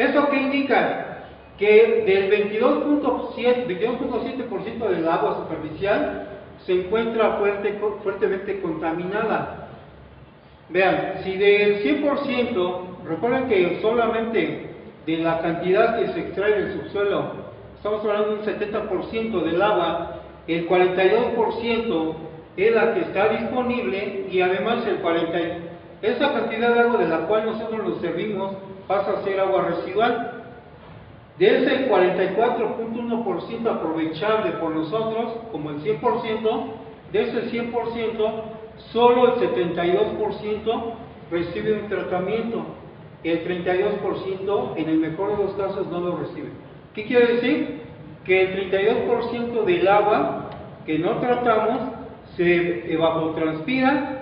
¿Eso qué indica? Que del 22.7% del agua superficial se encuentra fuertemente contaminada. Vean, si del 100%, recuerden que solamente de la cantidad que se extrae del subsuelo, estamos hablando de un 70% del agua, el 42% es la que está disponible y además esa cantidad de agua de la cual nosotros nos servimos pasa a ser agua residual. De ese 44.1% aprovechable por nosotros, como el 100%, de ese 100%, solo el 72% recibe un tratamiento, el 32% en el mejor de los casos no lo recibe. ¿Qué quiere decir? Que el 32% del agua que no tratamos se evapotranspira,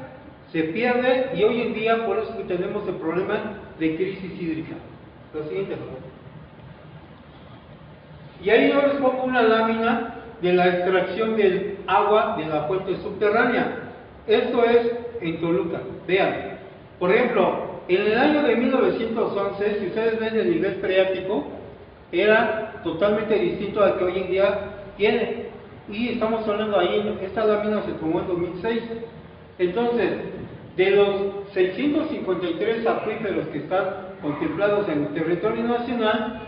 se pierde y hoy en día por eso que tenemos el problema de crisis hídrica. Lo siguiente, por favor. Y ahí yo les pongo una lámina de la extracción del agua de la fuente subterránea. Esto es en Toluca. Vean, por ejemplo, en el año de 1911, si ustedes ven el nivel freático, era totalmente distinto al que hoy en día tiene. Y estamos hablando ahí, esta lámina se tomó en 2006. Entonces, de los 653 acuíferos que están contemplados en el territorio nacional,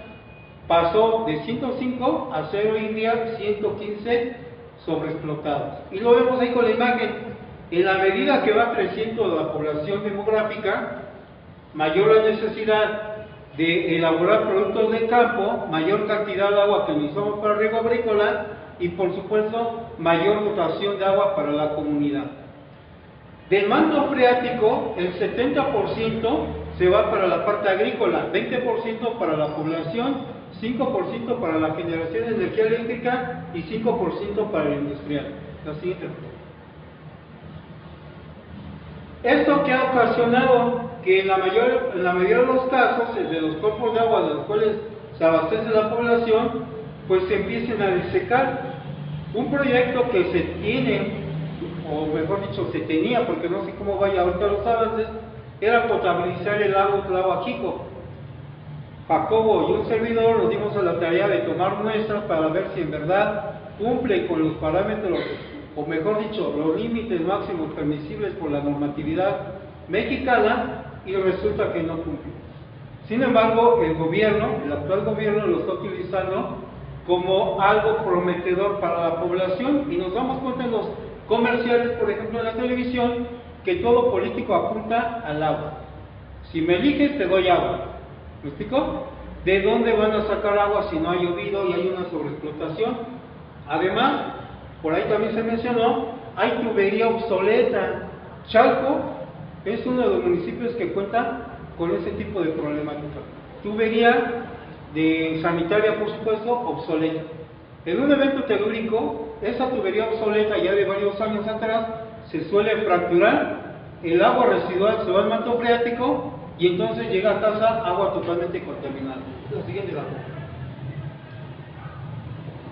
pasó de 105 a ser hoy en día 115 sobreexplotados. Y lo vemos ahí con la imagen. En la medida que va creciendo la población demográfica, mayor la necesidad de elaborar productos de campo, mayor cantidad de agua que necesitamos para riego agrícola y por supuesto mayor dotación de agua para la comunidad. Del manto freático, el 70% se va para la parte agrícola, 20% para la población, 5% para la generación de energía eléctrica y 5% para el industrial. La siguiente. Esto que ha ocasionado que en la mayoría de los casos, de los cuerpos de agua de los cuales se abastece la población, pues se empiecen a desecar. Un proyecto que se tiene, o mejor dicho, se tenía, porque no sé cómo vaya ahorita los avances, era potabilizar el lago Tlahuaquico. Jacobo y un servidor nos dimos a la tarea de tomar muestras para ver si en verdad cumple con los parámetros, o mejor dicho, los límites máximos permisibles por la normatividad mexicana, y resulta que no cumple. Sin embargo, el actual gobierno lo está utilizando como algo prometedor para la población, y nos damos cuenta en los comerciales, por ejemplo en la televisión, que todo político apunta al agua. Si me eliges, te doy agua. ¿Me explico? ¿De dónde van a sacar agua si no ha llovido y hay una sobreexplotación? Además, por ahí también se mencionó, hay tubería obsoleta. Chalco es uno de los municipios que cuenta con ese tipo de problemática. Tubería de sanitaria, por supuesto, obsoleta. En un evento telúrico, esa tubería obsoleta ya de varios años atrás se suele fracturar, el agua residual se va al manto freático y entonces llega a casa agua totalmente contaminada. La siguiente lámina.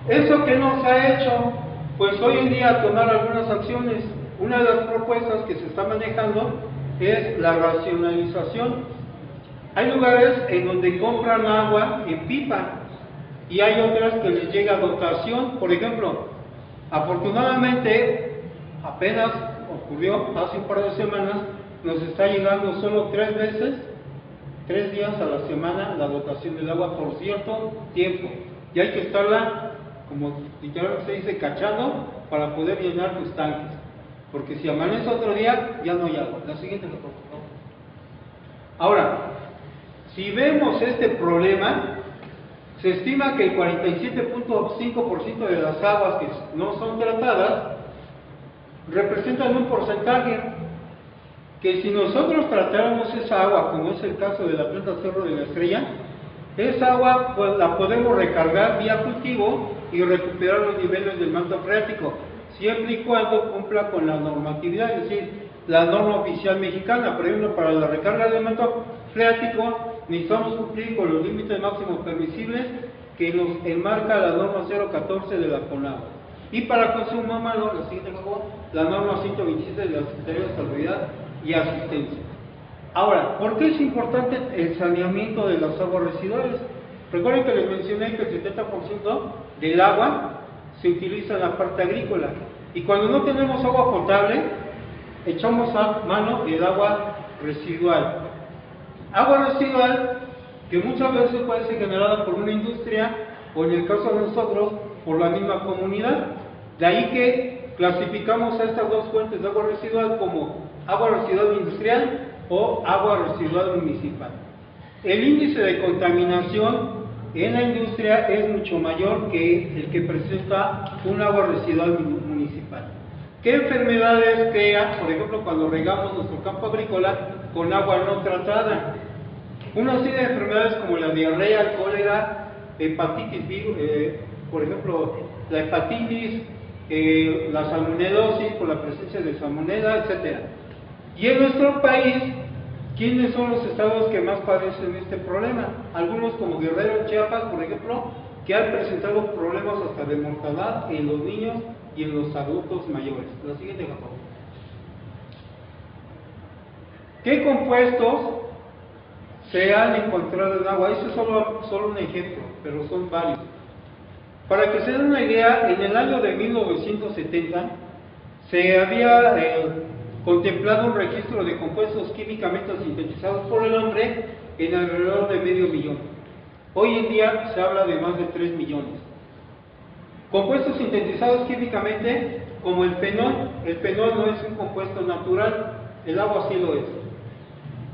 ¿Eso qué nos ha hecho? Pues hoy en día tomar algunas acciones. Una de las propuestas que se está manejando es la racionalización. Hay lugares en donde compran agua en pipa y hay otras que les llega dotación. Por ejemplo, afortunadamente, apenas ocurrió hace un par de semanas, nos está llegando solo 3 días a la semana la dotación del agua por cierto tiempo. Y hay que estarla, como literalmente se dice, cachando para poder llenar tus tanques. Porque si amanece otro día, ya no hay agua. La siguiente, por favor. Ahora, si vemos este problema, se estima que el 47.5% de las aguas que no son tratadas representan un porcentaje que si nosotros tratáramos esa agua, como es el caso de la planta Cerro de la Estrella, esa agua pues, la podemos recargar vía cultivo y recuperar los niveles del manto freático, siempre y cuando cumpla con la normatividad, es decir, la norma oficial mexicana. Por ejemplo, para la recarga del manto freático necesitamos cumplir con los límites máximos permisibles que nos enmarca la norma 014 de la CONAGUA. Y para consumo humano, la siguiente, por favor, la norma 127 de la Secretaría de Salubridad y Asistencia. Ahora, ¿por qué es importante el saneamiento de las aguas residuales? Recuerden que les mencioné que el 70% del agua se utiliza en la parte agrícola. Y cuando no tenemos agua potable, echamos a mano del agua residual. Agua residual que muchas veces puede ser generada por una industria o en el caso de nosotros, por la misma comunidad. De ahí que clasificamos a estas dos fuentes de agua residual como agua residual industrial o agua residual municipal. El índice de contaminación en la industria es mucho mayor que el que presenta un agua residual municipal. ¿Qué enfermedades crea, por ejemplo, cuando regamos nuestro campo agrícola con agua no tratada? Una serie de enfermedades como la diarrea, el cólera, hepatitis, por ejemplo, la hepatitis, la salmonelosis por la presencia de salmonela, etc. Y en nuestro país, ¿quiénes son los estados que más padecen este problema? Algunos como Guerrero, Chiapas, por ejemplo, que han presentado problemas hasta de mortalidad en los niños y en los adultos mayores. La siguiente, por favor. ¿Qué compuestos se han encontrado en agua? Ese es solo un ejemplo, pero son varios. Para que se den una idea, en el año de 1970 se había contemplado un registro de compuestos químicamente sintetizados por el hombre en alrededor de 500,000. Hoy en día se habla de más de 3 millones. Compuestos sintetizados químicamente, como el fenol no es un compuesto natural, el agua sí lo es.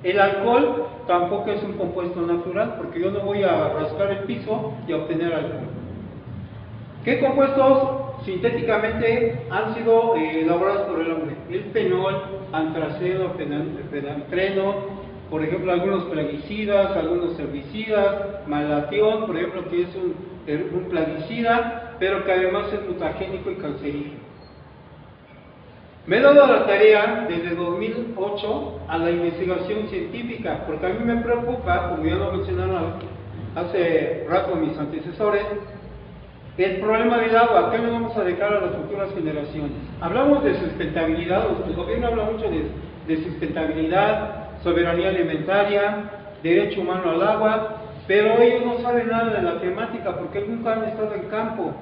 El alcohol tampoco es un compuesto natural, porque yo no voy a rascar el piso y a obtener alcohol. ¿Qué compuestos sintéticamente han sido elaborados por el hombre? El fenol, antraceno, fenantreno, por ejemplo, algunos plaguicidas, algunos herbicidas, malatión, por ejemplo, que es un plaguicida, pero que además es mutagénico y cancerígeno. Me he dado la tarea desde 2008 a la investigación científica, porque a mí me preocupa, como ya lo mencionaron hace rato mis antecesores, el problema del agua. ¿Qué le vamos a dejar a las futuras generaciones? Hablamos de sustentabilidad, el gobierno habla mucho de sustentabilidad, soberanía alimentaria, derecho humano al agua, pero ellos no saben nada de la temática porque nunca han estado en campo.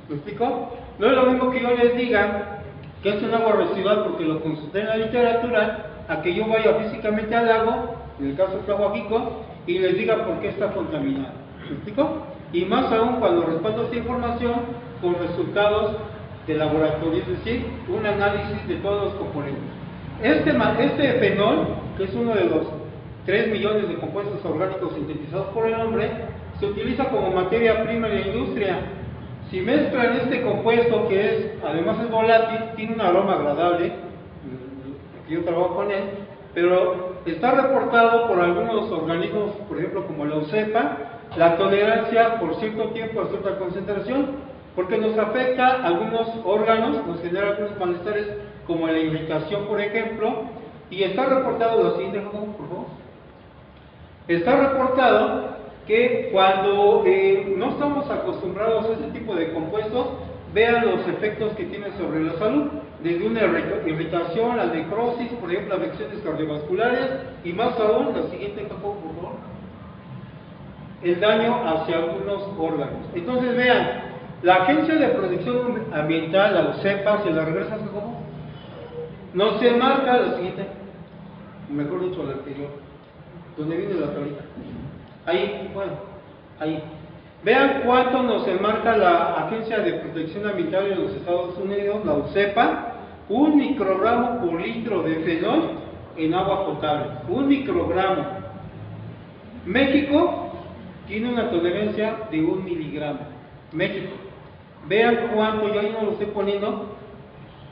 ¿Me explico? No es lo mismo que yo les diga que es un agua residual porque lo consulté en la literatura, a que yo vaya físicamente al lago, en el caso de Tlahuajico, y les diga por qué está contaminado. ¿Me explico? Y más aún cuando respaldo esta información con resultados de laboratorio, es decir, un análisis de todos los componentes. Este fenol, que es uno de los 3 millones de compuestos orgánicos sintetizados por el hombre, se utiliza como materia prima en la industria. Si mezclan este compuesto, que es, además es volátil, tiene un aroma agradable, porque yo trabajo con él, pero está reportado por algunos organismos, por ejemplo como la UCEPA, la tolerancia por cierto tiempo a cierta concentración, porque nos afecta a algunos órganos, nos genera algunos malestares como la irritación, por ejemplo, y está reportado, lo siguiente, por favor, está reportado que cuando no estamos acostumbrados a este tipo de compuestos, vean los efectos que tienen sobre la salud, desde una irritación, la necrosis, por ejemplo, afecciones cardiovasculares, y más aún, la siguiente, por favor, el daño hacia algunos órganos. Entonces vean, la Agencia de Protección Ambiental, la UCEPA, se la regresa a cómo, nos enmarca la siguiente, mejor dicho la anterior, donde viene la tablita. Ahí, bueno, ahí. Vean cuánto nos enmarca la Agencia de Protección Ambiental en los Estados Unidos, la UCEPA, 1 microgramo por litro de fenol en agua potable. 1 microgramo. México tiene una tolerancia de 1 miligramo. México. Vean cuánto, yo ahí no lo estoy poniendo,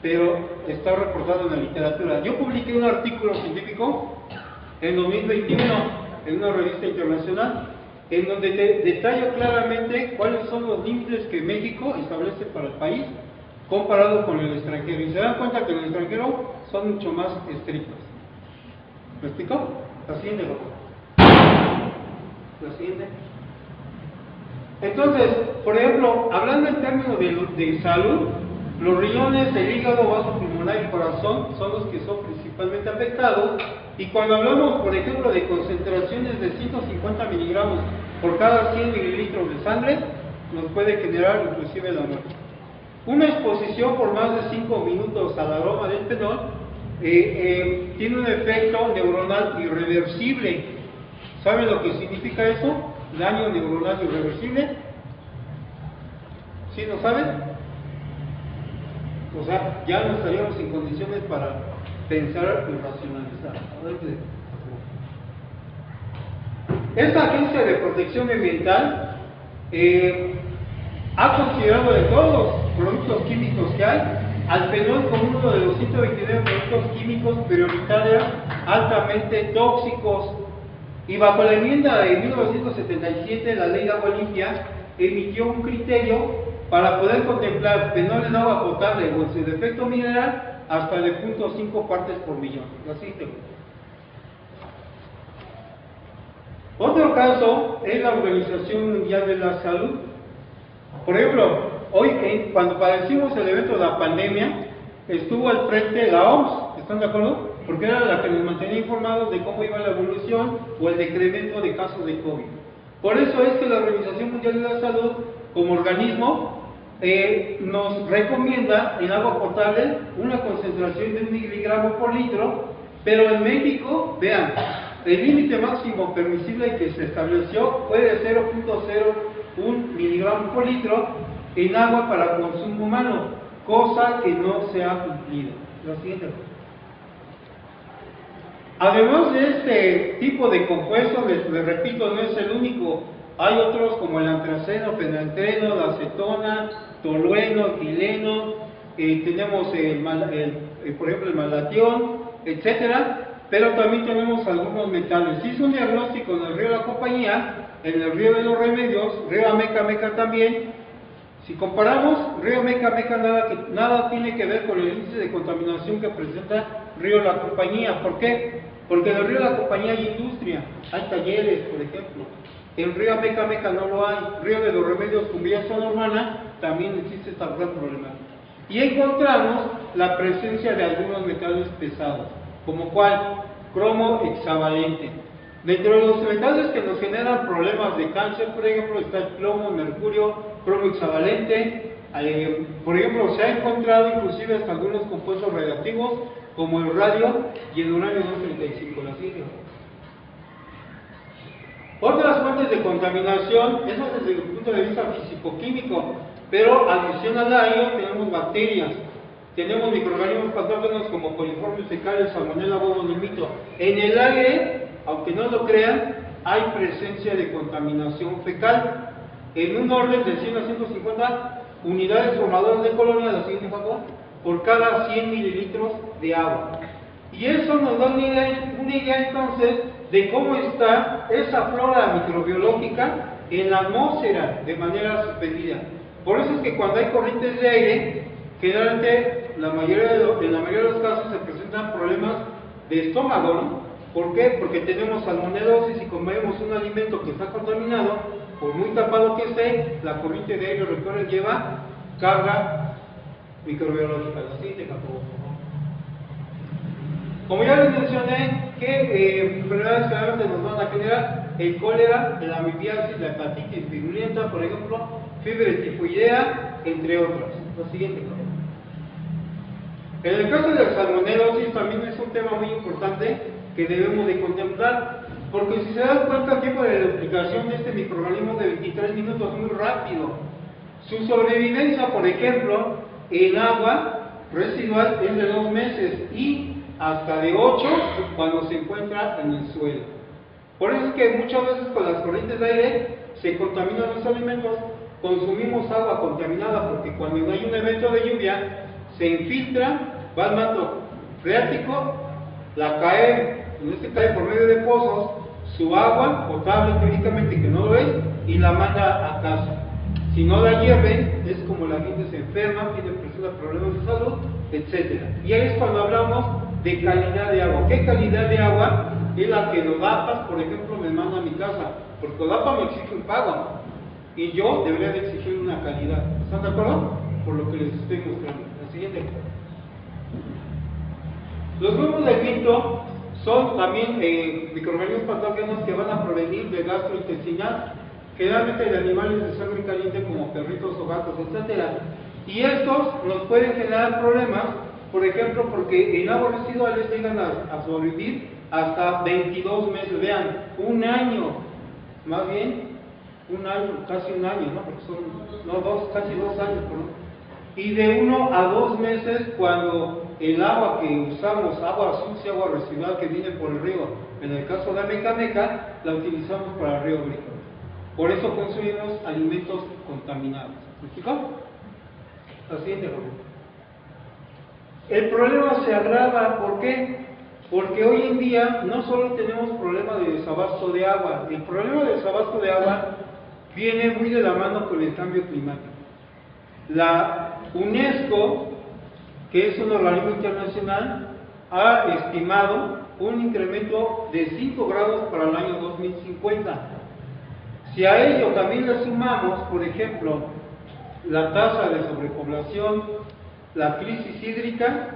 pero está reportado en la literatura. Yo publiqué un artículo científico en 2021 en una revista internacional, en donde detallo claramente cuáles son los límites que México establece para el país comparado con el extranjero. Y se dan cuenta que en el extranjero son mucho más estrictos. ¿Me explico? La siguiente, la siguiente. Entonces, por ejemplo, hablando en términos de salud, Los riñones, el hígado, vaso pulmonar y el corazón son los que son principalmente afectados. Y cuando hablamos, por ejemplo, de concentraciones de 150 miligramos por cada 100 mililitros de sangre, nos puede generar inclusive la muerte. Una exposición por más de 5 minutos al aroma del fenol tiene un efecto neuronal irreversible. ¿Saben lo que significa eso? Daño neuronal irreversible. ¿Sí lo saben? O sea, ya no estaríamos en condiciones para pensar y racionalizar. Esta Agencia de Protección Ambiental ha considerado de todos los productos químicos que hay al fenol como uno de los 129 productos químicos prioritarios altamente tóxicos. Y bajo la enmienda de 1977, la Ley de Agua Limpia emitió un criterio para poder contemplar fenol en agua potable o en su defecto mineral hasta de 0.5 partes por millón. Así que. Otro caso es la Organización Mundial de la Salud. Por ejemplo, hoy cuando padecimos el evento de la pandemia, estuvo al frente la OMS, ¿están de acuerdo? Porque era la que nos mantenía informados de cómo iba la evolución o el decremento de casos de COVID. Por eso es que la Organización Mundial de la Salud, como organismo, nos recomienda en agua potable una concentración de 1 miligramo por litro, pero en México, vean, el límite máximo permisible que se estableció fue de 0.01 miligramo por litro en agua para consumo humano, cosa que no se ha cumplido. Lo siguiente. Además de este tipo de compuestos, les repito, no es el único. Hay otros como el antraceno, fenantreno, la acetona, tolueno, etileno, tenemos por ejemplo el malatión, etcétera. Pero también tenemos algunos metales. Se hizo un diagnóstico en el río de la Compañía, en el río de los Remedios, río Ameca Meca también. Si comparamos, río Meca Meca nada tiene que ver con el índice de contaminación que presenta río de la Compañía. ¿Por qué? Porque en el río de la Compañía hay industria, hay talleres, por ejemplo. En río Ameca Meca no lo hay. Río de los Remedios, como ya es zona urbana, también existe esta gran problemática. Y encontramos la presencia de algunos metales pesados, como cuál, cromo hexavalente. Dentro de los metales que nos generan problemas de cáncer, por ejemplo, está el plomo, mercurio, cromo hexavalente. Por ejemplo, se ha encontrado inclusive hasta algunos compuestos radiactivos, como el radio y el uranio 235, la sigla. Otras fuentes de contaminación, eso desde el punto de vista físico-químico, pero adicional a ello tenemos bacterias. Tenemos microorganismos patógenos como coliformes fecales, salmonella, bovinos, mito. En el aire, aunque no lo crean, hay presencia de contaminación fecal. En un orden de 100 a 150 unidades formadoras de colonia, la siguiente favor, por cada 100 mililitros de agua. Y eso nos da una idea entonces de cómo está esa flora microbiológica en la atmósfera de manera suspendida. Por eso es que cuando hay corrientes de aire, generalmente en la mayoría de los casos se presentan problemas de estómago, ¿no? ¿Por qué? Porque tenemos salmonelosis y comemos un alimento que está contaminado, por muy tapado que esté, la corriente de aire, recuerden, lleva carga microbiológica. Así te capó. Como ya les mencioné, ¿qué enfermedades generalmente nos van a generar? El cólera, la amibiasis, la hepatitis virulenta, por ejemplo, fiebre tifoidea, entre otras. Lo siguiente. En el caso de la salmonelosis también es un tema muy importante que debemos de contemplar, porque si se dan cuenta el tiempo de replicación de este microorganismo de 23 minutos muy rápido. Su sobrevivencia, por ejemplo, en agua residual es de 2 meses y hasta de 8 cuando se encuentra en el suelo. Por eso es que muchas veces con las corrientes de aire se contaminan los alimentos, consumimos agua contaminada porque cuando no hay un evento de lluvia se infiltra, va al manto freático, la cae, en este cae por medio de pozos, su agua potable teóricamente que no lo es, y la manda a casa. Si no la hierven, es como la gente se enferma, presenta problemas de salud, etc. Y ahí es cuando hablamos de calidad de agua. ¿Qué calidad de agua es la que los DAPAS, por ejemplo, me manda a mi casa? Porque los DAPAS me exige un pago y yo debería de exigir una calidad. ¿Están de acuerdo? por lo que les estoy mostrando. La siguiente. Los grupos de Quinto son también microorganismos patógenos que van a provenir del gastrointestinal, generalmente de animales de sangre caliente como perritos o gatos, etc. Y estos nos pueden generar problemas, por ejemplo, porque en aguas residuales llegan a sobrevivir hasta 22 meses, vean, un año, más bien, un año, casi un año, ¿no? Porque son, casi 2 años, perdón. Y de 1 a 2 meses cuando el agua que usamos, agua sucia, agua residual que viene por el río, en el caso de Mecameca, la utilizamos para el río agrícola. Por eso consumimos alimentos contaminados. ¿Me explicó? La siguiente pregunta. El problema se agrava, ¿por qué? Porque hoy en día no solo tenemos problema de desabasto de agua, el problema de desabasto de agua viene muy de la mano con el cambio climático. La UNESCO, que es un organismo internacional, ha estimado un incremento de 5 grados para el año 2050. Si a ello también le sumamos, por ejemplo, la tasa de sobrepoblación, la crisis hídrica,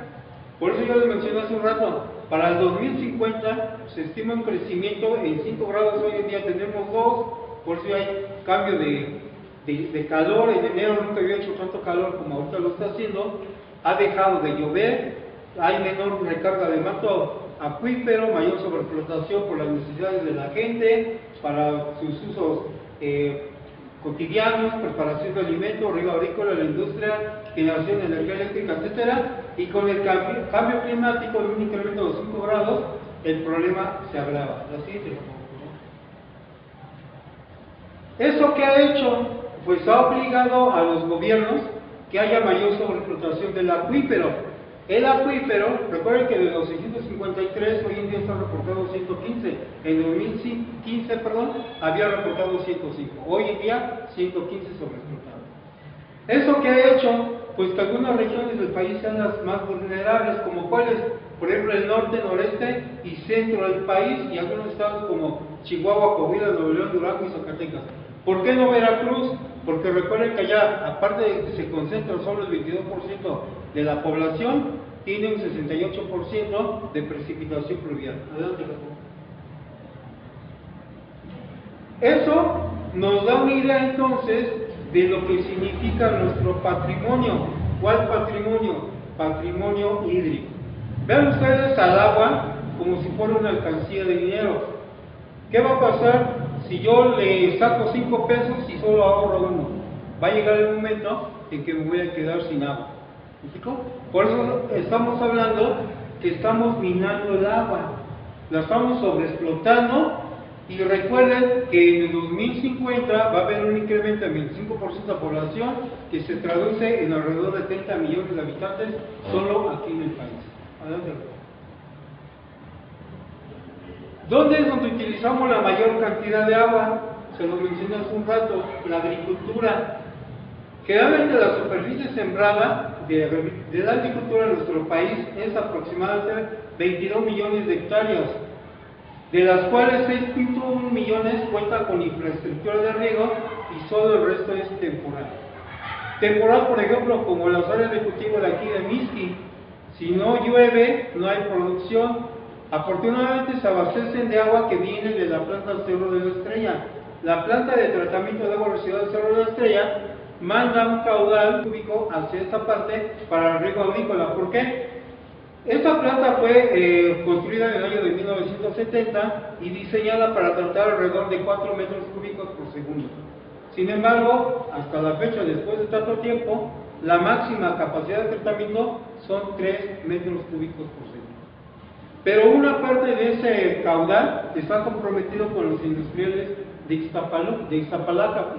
por eso yo les mencioné hace un rato, para el 2050 se estima un crecimiento en 5 grados, hoy en día tenemos 2, por eso hay cambio de calor. En enero nunca había hecho tanto calor como ahorita lo está haciendo, ha dejado de llover, hay menor recarga de manto acuífero, mayor sobreexplotación por las necesidades de la gente, para sus usos cotidianos, preparación de alimentos, riego agrícola, la industria, generación de energía eléctrica, etcétera. Y con el cambio climático de un incremento de 5 grados, el problema se agrava. La siguiente, ¿eso qué ha hecho? Pues ha obligado a los gobiernos que haya mayor sobreexplotación del acuífero. El acuífero, recuerden que de los 653, hoy en día está reportado 115. En 2015, había reportado 105. Hoy en día, 115 sobreexplotados. ¿Eso qué ha hecho? Pues que algunas regiones del país sean las más vulnerables, como cuáles, por ejemplo, el norte, noreste y centro del país, y algunos estados como Chihuahua, Coahuila, Nuevo León, Durango y Zacatecas. ¿Por qué no Veracruz? Porque recuerden que allá, aparte de que se concentra solo el 22% de la población, tiene un 68% de precipitación pluvial. Adelante, eso nos da una idea entonces de lo que significa nuestro patrimonio. ¿Cuál patrimonio? Patrimonio hídrico. Vean ustedes al agua como si fuera una alcancía de dinero. ¿Qué va a pasar si yo le saco 5 pesos y solo ahorro 1? Va a llegar el momento en que me voy a quedar sin agua. ¿Me explico? Por eso estamos hablando que estamos minando el agua, la estamos sobreexplotando. Y recuerden que en el 2050 va a haber un incremento del 25% de la población, que se traduce en alrededor de 30 millones de habitantes solo aquí en el país. Adelante. ¿Dónde es donde utilizamos la mayor cantidad de agua? Se lo mencioné hace un rato, la agricultura. Generalmente la superficie sembrada de la agricultura en nuestro país es aproximadamente 22 millones de hectáreas, de las cuales 6.1 millones cuentan con infraestructura de riego y solo el resto es temporal. Temporal, por ejemplo, como las áreas de cultivo de aquí de Mixqui, si no llueve, no hay producción. Afortunadamente se abastecen de agua que viene de la planta Cerro de la Estrella. La planta de tratamiento de agua residual Cerro de la Estrella manda un caudal cúbico hacia esta parte para el riego agrícola. ¿Por qué? Esta planta fue construida en el año de 1970 y diseñada para tratar alrededor de 4 metros cúbicos por segundo. Sin embargo, hasta la fecha, después de tanto tiempo, la máxima capacidad de tratamiento son 3 metros cúbicos por segundo. Pero una parte de ese caudal está comprometido con los industriales de Iztapalapa.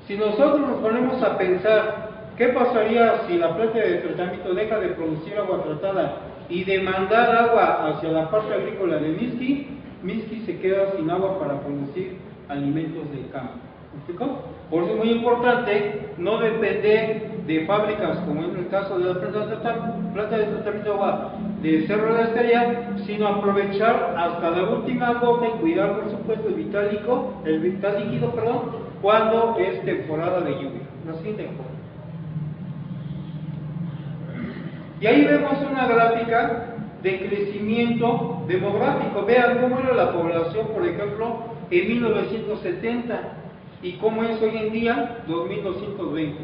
Si nosotros nos ponemos a pensar, ¿qué pasaría si la planta de tratamiento deja de producir agua tratada y de mandar agua hacia la parte agrícola de Mixqui? Mixqui se queda sin agua para producir alimentos del campo. ¿Me explico? Por eso es muy importante no depender de fábricas, como en el caso de la planta de tratamiento de agua de Cerro de la Estrella, sino aprovechar hasta la última gota y cuidar, por supuesto, el vital líquido, cuando es temporada de lluvia. La siguiente cosa. Y ahí vemos una gráfica de crecimiento demográfico. Vean cómo era la población, por ejemplo, en 1970 y cómo es hoy en día, 2220.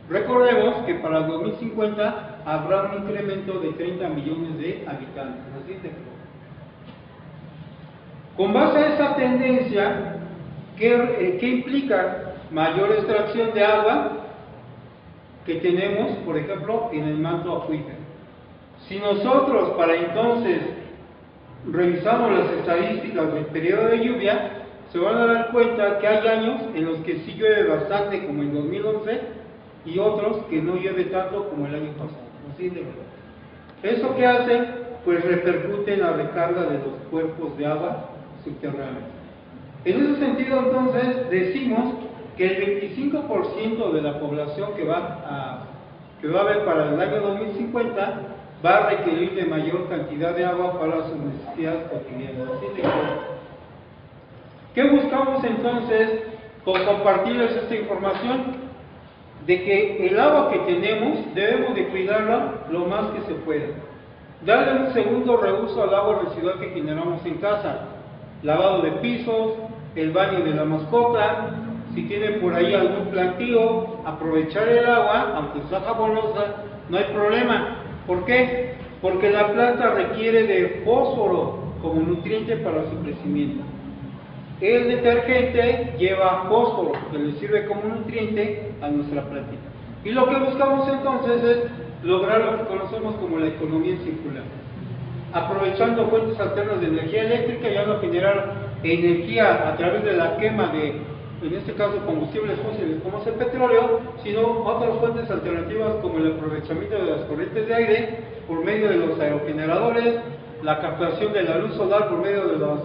Recordemos que para el 2050 habrá un incremento de 30 millones de habitantes. Así de claro. Con base a esa tendencia, ¿qué implica? Mayor extracción de agua que tenemos, por ejemplo, en el manto acuífero. Si nosotros para entonces revisamos las estadísticas del periodo de lluvia, se van a dar cuenta que hay años en los que sí llueve bastante, como en 2011, y otros que no llueve tanto como el año pasado. Así de verdad. ¿Eso qué hace? Pues repercute en la recarga de los cuerpos de agua subterráneos. En ese sentido, entonces, decimos que el 25% de la población que va a haber para el año 2050 va a requerir de mayor cantidad de agua para sus necesidades cotidianas. ¿Qué buscamos entonces con compartirles esta información? De que el agua que tenemos debemos de cuidarla lo más que se pueda. Darle un segundo reuso al agua residual que generamos en casa. Lavado de pisos, el baño de la mascota, si tiene por ahí algún plantío, aprovechar el agua, aunque sea jabonosa, no hay problema. ¿Por qué? Porque la planta requiere de fósforo como nutriente para su crecimiento. El detergente lleva fósforo, que le sirve como nutriente a nuestra plantita. Y lo que buscamos entonces es lograr lo que conocemos como la economía circular. Aprovechando fuentes alternas de energía eléctrica, ya no generar energía a través de la quema de, en este caso, combustibles fósiles como es el petróleo, sino otras fuentes alternativas como el aprovechamiento de las corrientes de aire por medio de los aerogeneradores, la captación de la luz solar por medio de las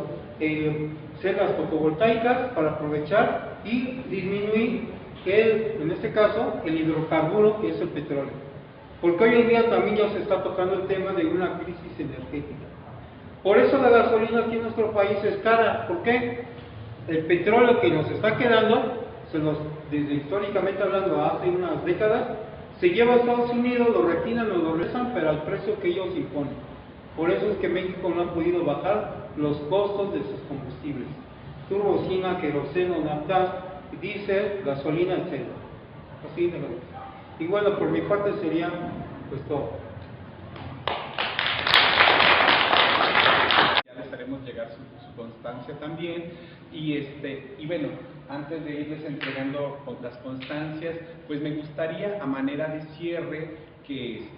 celdas fotovoltaicas para aprovechar y disminuir en este caso, el hidrocarburo que es el petróleo. Porque hoy en día también ya se está tocando el tema de una crisis energética. Por eso la gasolina aquí en nuestro país es cara. ¿Por qué? El petróleo que nos está quedando, desde históricamente hablando hace unas décadas, se lleva a Estados Unidos, lo refinan o lo rezan, pero al precio que ellos imponen. Por eso es que México no ha podido bajar los costos de sus combustibles. Turbocina, queroseno, nafta, diésel, gasolina, etc. Así de verdad. Y bueno, por mi parte sería pues todo. Ya les haremos llegar su constancia también. Y bueno, antes de irles entregando las constancias, pues me gustaría a manera de cierre que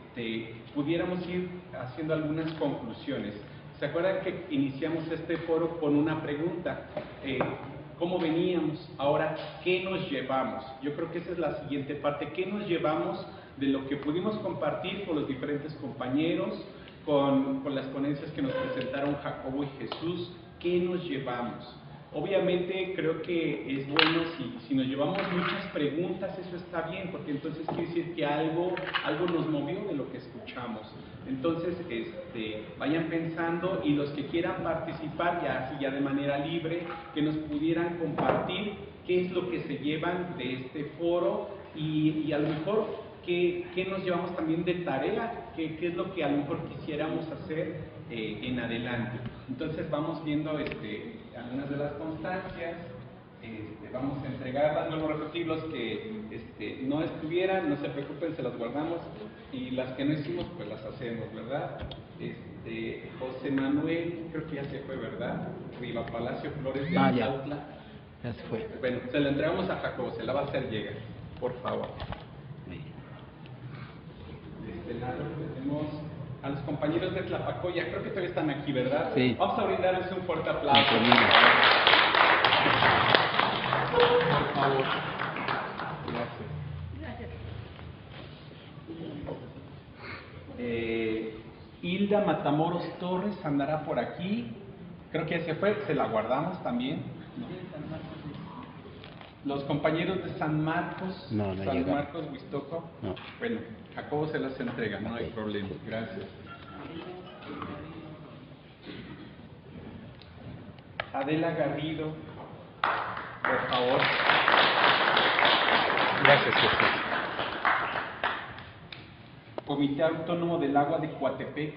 pudiéramos ir haciendo algunas conclusiones. ¿Se acuerdan que iniciamos este foro con una pregunta? ¿Cómo veníamos? Ahora, ¿qué nos llevamos? Yo creo que esa es la siguiente parte. ¿Qué nos llevamos de lo que pudimos compartir con los diferentes compañeros, con las ponencias que nos presentaron Jacobo y Jesús? ¿Qué nos llevamos? Obviamente creo que es bueno si nos llevamos muchas preguntas, eso está bien, porque entonces quiere decir que algo nos movió de lo que escuchamos. Entonces, vayan pensando, y los que quieran participar ya de manera libre, que nos pudieran compartir qué es lo que se llevan de este foro y a lo mejor qué nos llevamos también de tarea, qué es lo que a lo mejor quisiéramos hacer en adelante. Entonces vamos viendo algunas de las constancias, vamos a entregarlas. Vuelvo a repetir, los que no estuvieran, no se preocupen, se las guardamos, y las que no hicimos, pues las hacemos, ¿verdad? José Manuel, creo que ya se fue, ¿verdad? Riva Palacio Flores de Autla. Ya se fue. Bueno, se la entregamos a Jacobo, se la va a hacer llegar, por favor. De este lado tenemos a los compañeros de Tlapacoya, creo que todavía están aquí, ¿verdad? Sí. Vamos a brindarles un fuerte aplauso. Por favor. Gracias. Hilda Matamoros Torres andará por aquí. Creo que ya se fue, se la guardamos también. Los compañeros de San Marcos, no San llega. Marcos, Huixtoco. No. Bueno, Jacobo se las entrega, no hay problema. Gracias. Adela Garrido, por favor. Gracias, Jesús. Comité Autónomo del Agua de Coatepec.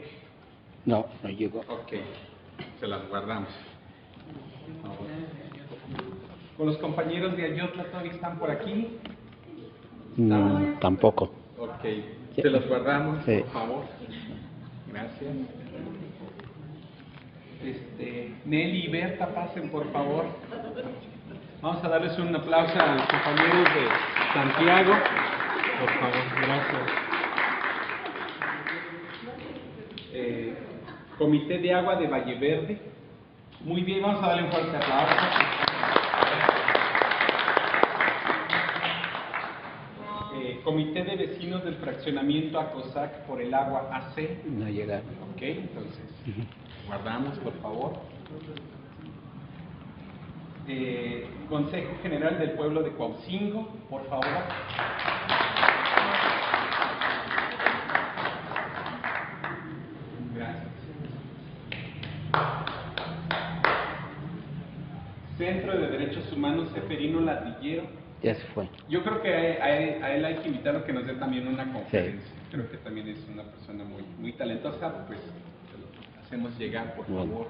No, no llegó. Ok, se las guardamos. Con los compañeros de Ayotla, ¿todavía están por aquí? No, tampoco. Ok, se los guardamos, Sí. por favor. Gracias. Nelly y Berta, pasen, por favor. Vamos a darles un aplauso a los compañeros de Santiago. Por favor, gracias. Comité de Agua de Valle Verde. Muy bien, vamos a darle un fuerte aplauso. Comité de Vecinos del Fraccionamiento Acosac por el Agua AC. No llegaron. Ok, entonces, guardamos, por favor. Consejo General del Pueblo de Cuauhcingo, por favor. Gracias. Centro de Derechos Humanos Seferino Ladrillero. Ya se fue. Yo creo que a él hay que invitarlo que nos dé también una conferencia. Sí. Creo que también es una persona muy talentosa, pues se lo hacemos llegar, por favor.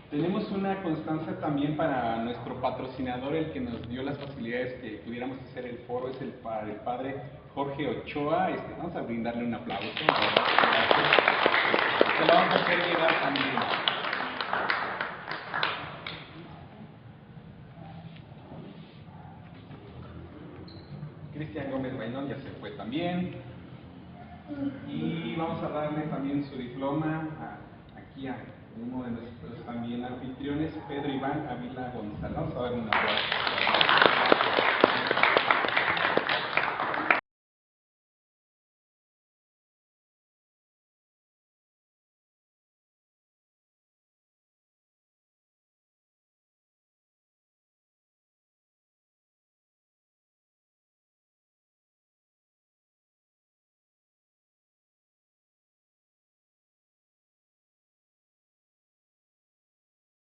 Tenemos una constancia también para nuestro patrocinador, el que nos dio las facilidades que pudiéramos hacer el foro, es el padre Jorge Ochoa. Vamos a brindarle un aplauso. Gracias. Se lo vamos a hacer llegar también. Cristian Gómez Bainón ya se fue también. Y vamos a darle también su diploma aquí a uno de nuestros también anfitriones, Pedro Iván Ávila González. Vamos a dar un aplauso.